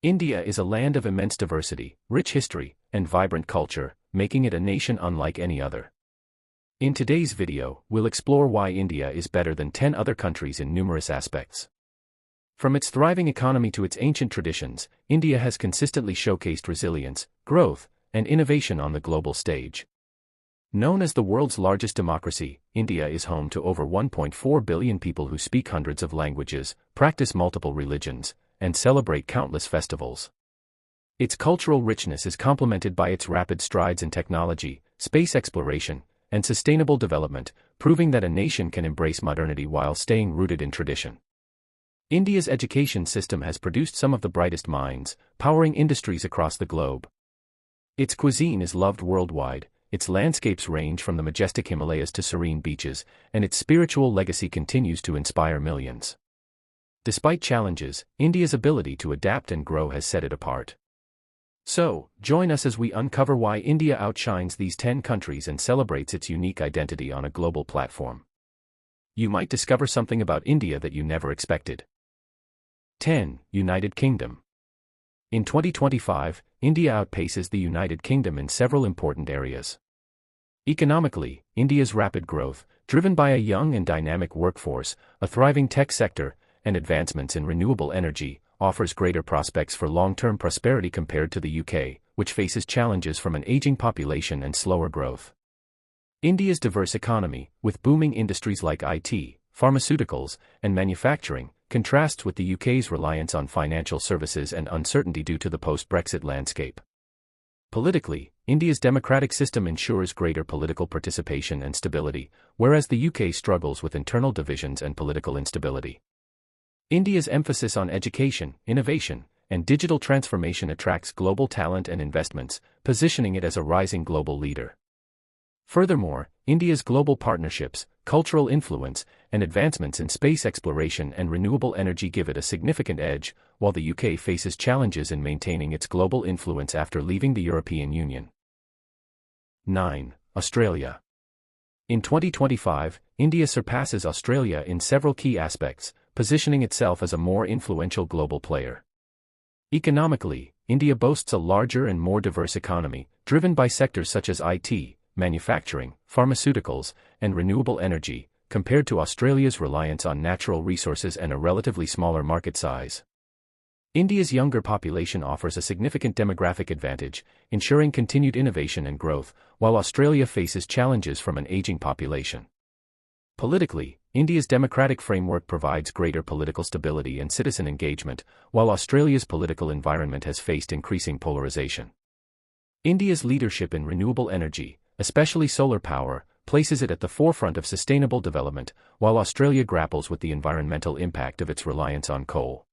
India is a land of immense diversity, rich history, and vibrant culture, making it a nation unlike any other. In today's video, we'll explore why India is better than 10 other countries in numerous aspects. From its thriving economy to its ancient traditions, India has consistently showcased resilience, growth, and innovation on the global stage. Known as the world's largest democracy, India is home to over 1.4 billion people who speak hundreds of languages, practice multiple religions, and celebrate countless festivals. Its cultural richness is complemented by its rapid strides in technology, space exploration, and sustainable development, proving that a nation can embrace modernity while staying rooted in tradition. India's education system has produced some of the brightest minds, powering industries across the globe. Its cuisine is loved worldwide, its landscapes range from the majestic Himalayas to serene beaches, and its spiritual legacy continues to inspire millions. Despite challenges, India's ability to adapt and grow has set it apart. So, join us as we uncover why India outshines these 10 countries and celebrates its unique identity on a global platform. You might discover something about India that you never expected. 10. United Kingdom. In 2025, India outpaces the United Kingdom in several important areas. Economically, India's rapid growth, driven by a young and dynamic workforce, a thriving tech sector, and advancements in renewable energy, offers greater prospects for long-term prosperity compared to the UK, which faces challenges from an aging population and slower growth. India's diverse economy, with booming industries like IT, pharmaceuticals, and manufacturing, contrasts with the UK's reliance on financial services and uncertainty due to the post-Brexit landscape. Politically, India's democratic system ensures greater political participation and stability, whereas the UK struggles with internal divisions and political instability. India's emphasis on education, innovation, and digital transformation attracts global talent and investments, positioning it as a rising global leader. Furthermore, India's global partnerships, cultural influence, and advancements in space exploration and renewable energy give it a significant edge, while the UK faces challenges in maintaining its global influence after leaving the European Union. 9. Australia. In 2025, India surpasses Australia in several key aspects, positioning itself as a more influential global player. Economically, India boasts a larger and more diverse economy, driven by sectors such as IT, manufacturing, pharmaceuticals, and renewable energy, compared to Australia's reliance on natural resources and a relatively smaller market size. India's younger population offers a significant demographic advantage, ensuring continued innovation and growth, while Australia faces challenges from an aging population. Politically, India's democratic framework provides greater political stability and citizen engagement, while Australia's political environment has faced increasing polarization. India's leadership in renewable energy, especially solar power, places it at the forefront of sustainable development, while Australia grapples with the environmental impact of its reliance on coal.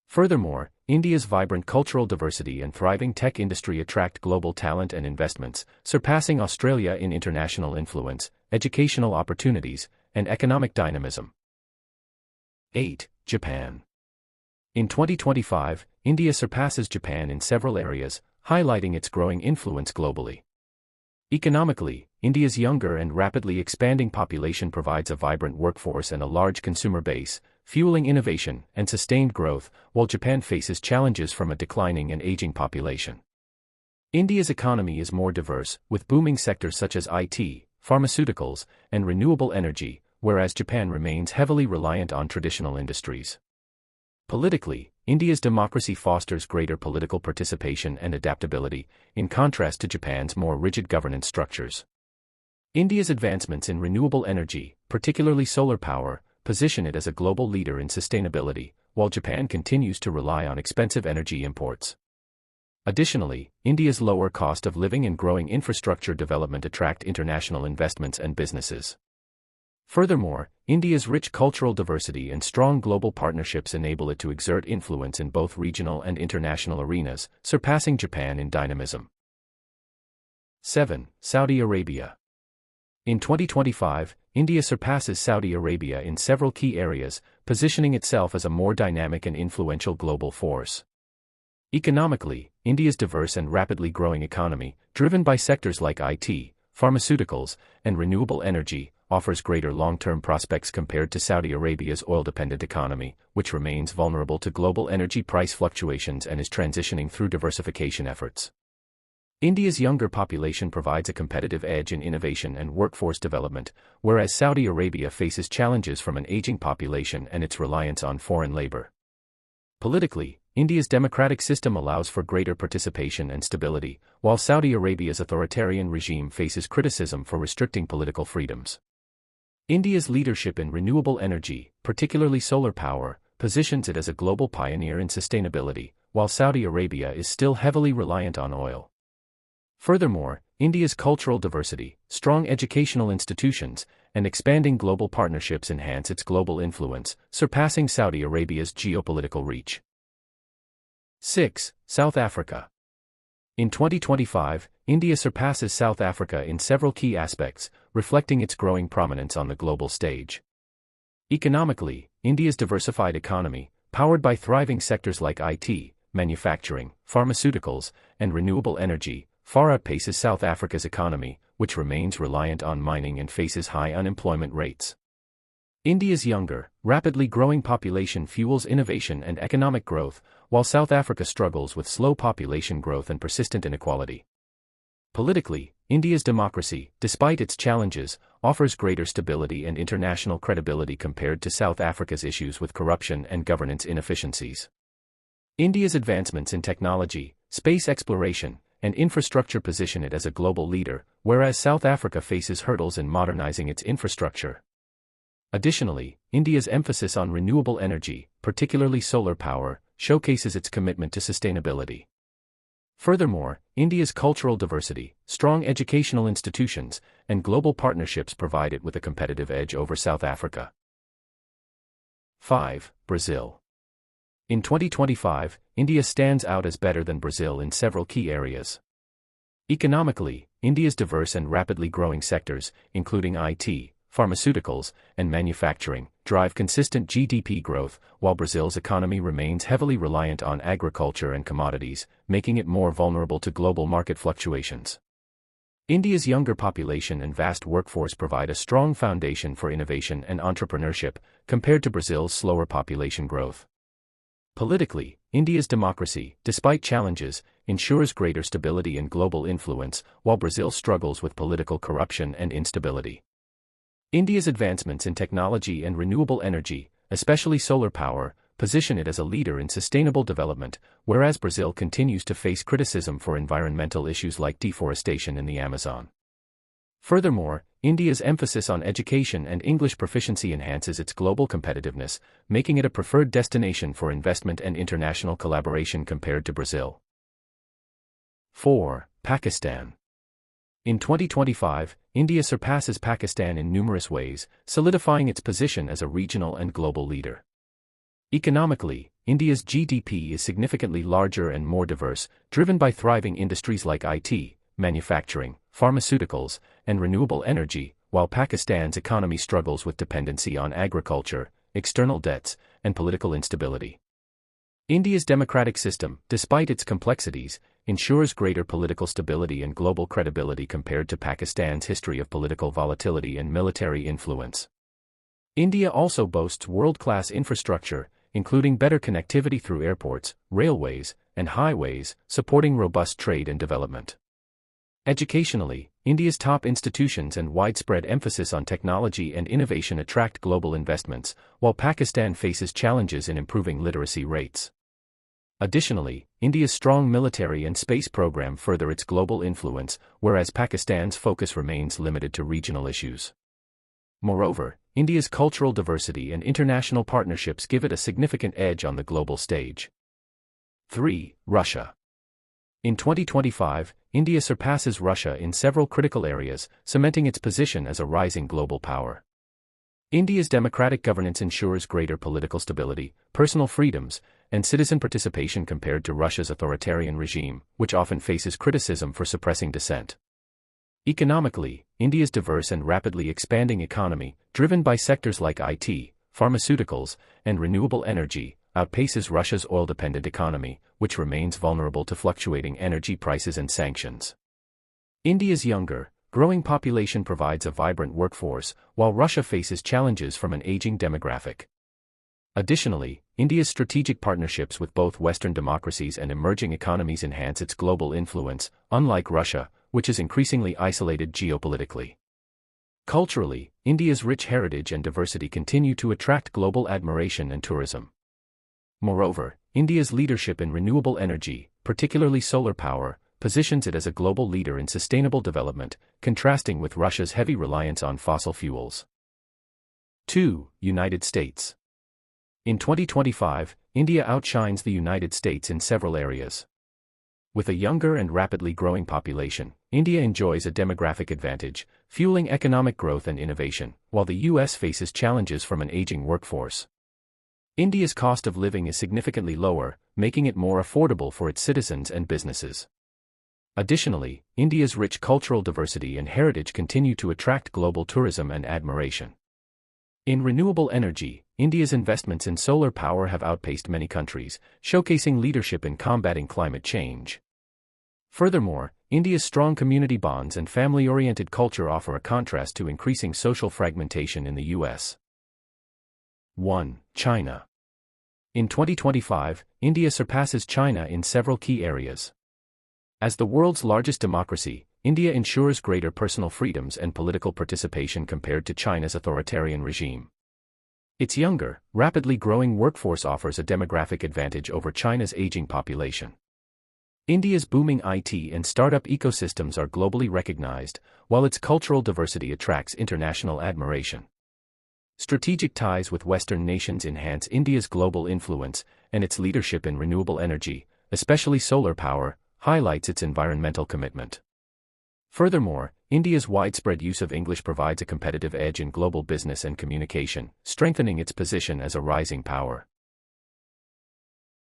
Furthermore, India's vibrant cultural diversity and thriving tech industry attract global talent and investments, surpassing Australia in international influence, educational opportunities, and economic dynamism. 8. Japan. In 2025, India surpasses Japan in several areas, highlighting its growing influence globally. Economically, India's younger and rapidly expanding population provides a vibrant workforce and a large consumer base, fueling innovation and sustained growth, while Japan faces challenges from a declining and aging population. India's economy is more diverse, with booming sectors such as IT, pharmaceuticals, and renewable energy, whereas Japan remains heavily reliant on traditional industries. Politically, India's democracy fosters greater political participation and adaptability, in contrast to Japan's more rigid governance structures. India's advancements in renewable energy, particularly solar power, position it as a global leader in sustainability, while Japan continues to rely on expensive energy imports. Additionally, India's lower cost of living and growing infrastructure development attract international investments and businesses. Furthermore, India's rich cultural diversity and strong global partnerships enable it to exert influence in both regional and international arenas, surpassing Japan in dynamism. 7. Saudi Arabia. In 2025, India surpasses Saudi Arabia in several key areas, positioning itself as a more dynamic and influential global force. Economically, India's diverse and rapidly growing economy, driven by sectors like IT, pharmaceuticals, and renewable energy, offers greater long-term prospects compared to Saudi Arabia's oil-dependent economy, which remains vulnerable to global energy price fluctuations and is transitioning through diversification efforts. India's younger population provides a competitive edge in innovation and workforce development, whereas Saudi Arabia faces challenges from an aging population and its reliance on foreign labor. Politically, India's democratic system allows for greater participation and stability, while Saudi Arabia's authoritarian regime faces criticism for restricting political freedoms. India's leadership in renewable energy, particularly solar power, positions it as a global pioneer in sustainability, while Saudi Arabia is still heavily reliant on oil. Furthermore, India's cultural diversity, strong educational institutions, and expanding global partnerships enhance its global influence, surpassing Saudi Arabia's geopolitical reach. 6. South Africa. In 2025, India surpasses South Africa in several key aspects, reflecting its growing prominence on the global stage. Economically, India's diversified economy, powered by thriving sectors like IT, manufacturing, pharmaceuticals, and renewable energy, far outpaces South Africa's economy, which remains reliant on mining and faces high unemployment rates. India's younger, rapidly growing population fuels innovation and economic growth, while South Africa struggles with slow population growth and persistent inequality. Politically, India's democracy, despite its challenges, offers greater stability and international credibility compared to South Africa's issues with corruption and governance inefficiencies. India's advancements in technology, space exploration, and infrastructure position it as a global leader, whereas South Africa faces hurdles in modernizing its infrastructure. Additionally, India's emphasis on renewable energy, particularly solar power, showcases its commitment to sustainability. Furthermore, India's cultural diversity, strong educational institutions, and global partnerships provide it with a competitive edge over South Africa. 5. Brazil. In 2025, India stands out as better than Brazil in several key areas. Economically, India's diverse and rapidly growing sectors, including IT, pharmaceuticals, and manufacturing, drive consistent GDP growth, while Brazil's economy remains heavily reliant on agriculture and commodities, making it more vulnerable to global market fluctuations. India's younger population and vast workforce provide a strong foundation for innovation and entrepreneurship, compared to Brazil's slower population growth. Politically, India's democracy, despite challenges, ensures greater stability and global influence, while Brazil struggles with political corruption and instability. India's advancements in technology and renewable energy, especially solar power, position it as a leader in sustainable development, whereas Brazil continues to face criticism for environmental issues like deforestation in the Amazon. Furthermore, India's emphasis on education and English proficiency enhances its global competitiveness, making it a preferred destination for investment and international collaboration compared to Brazil. 4. Pakistan. In 2025, India surpasses Pakistan in numerous ways, solidifying its position as a regional and global leader. Economically, India's GDP is significantly larger and more diverse, driven by thriving industries like IT, manufacturing, pharmaceuticals, and renewable energy, while Pakistan's economy struggles with dependency on agriculture, external debts, and political instability. India's democratic system, despite its complexities, ensures greater political stability and global credibility compared to Pakistan's history of political volatility and military influence. India also boasts world-class infrastructure, including better connectivity through airports, railways, and highways, supporting robust trade and development. Educationally, India's top institutions and widespread emphasis on technology and innovation attract global investments, while Pakistan faces challenges in improving literacy rates. Additionally, India's strong military and space program further its global influence, whereas Pakistan's focus remains limited to regional issues. Moreover, India's cultural diversity and international partnerships give it a significant edge on the global stage. 3. Russia. In 2025, India surpasses Russia in several critical areas, cementing its position as a rising global power. India's democratic governance ensures greater political stability, personal freedoms, and citizen participation compared to Russia's authoritarian regime, which often faces criticism for suppressing dissent. Economically, India's diverse and rapidly expanding economy, driven by sectors like IT, pharmaceuticals, and renewable energy, outpaces Russia's oil-dependent economy, which remains vulnerable to fluctuating energy prices and sanctions. India's younger, growing population provides a vibrant workforce, while Russia faces challenges from an aging demographic. Additionally, India's strategic partnerships with both Western democracies and emerging economies enhance its global influence, unlike Russia, which is increasingly isolated geopolitically. Culturally, India's rich heritage and diversity continue to attract global admiration and tourism. Moreover, India's leadership in renewable energy, particularly solar power, positions it as a global leader in sustainable development, contrasting with Russia's heavy reliance on fossil fuels. 2. United States. In 2025, India outshines the United States in several areas. With a younger and rapidly growing population, India enjoys a demographic advantage, fueling economic growth and innovation, while the US faces challenges from an aging workforce. India's cost of living is significantly lower, making it more affordable for its citizens and businesses. Additionally, India's rich cultural diversity and heritage continue to attract global tourism and admiration. In renewable energy, India's investments in solar power have outpaced many countries, showcasing leadership in combating climate change. Furthermore, India's strong community bonds and family-oriented culture offer a contrast to increasing social fragmentation in the US. 1. China. In 2025, India surpasses China in several key areas. As the world's largest democracy, India ensures greater personal freedoms and political participation compared to China's authoritarian regime. Its younger, rapidly growing workforce offers a demographic advantage over China's aging population. India's booming IT and startup ecosystems are globally recognized, while its cultural diversity attracts international admiration. Strategic ties with Western nations enhance India's global influence, and its leadership in renewable energy, especially solar power, highlights its environmental commitment. Furthermore, India's widespread use of English provides a competitive edge in global business and communication, strengthening its position as a rising power.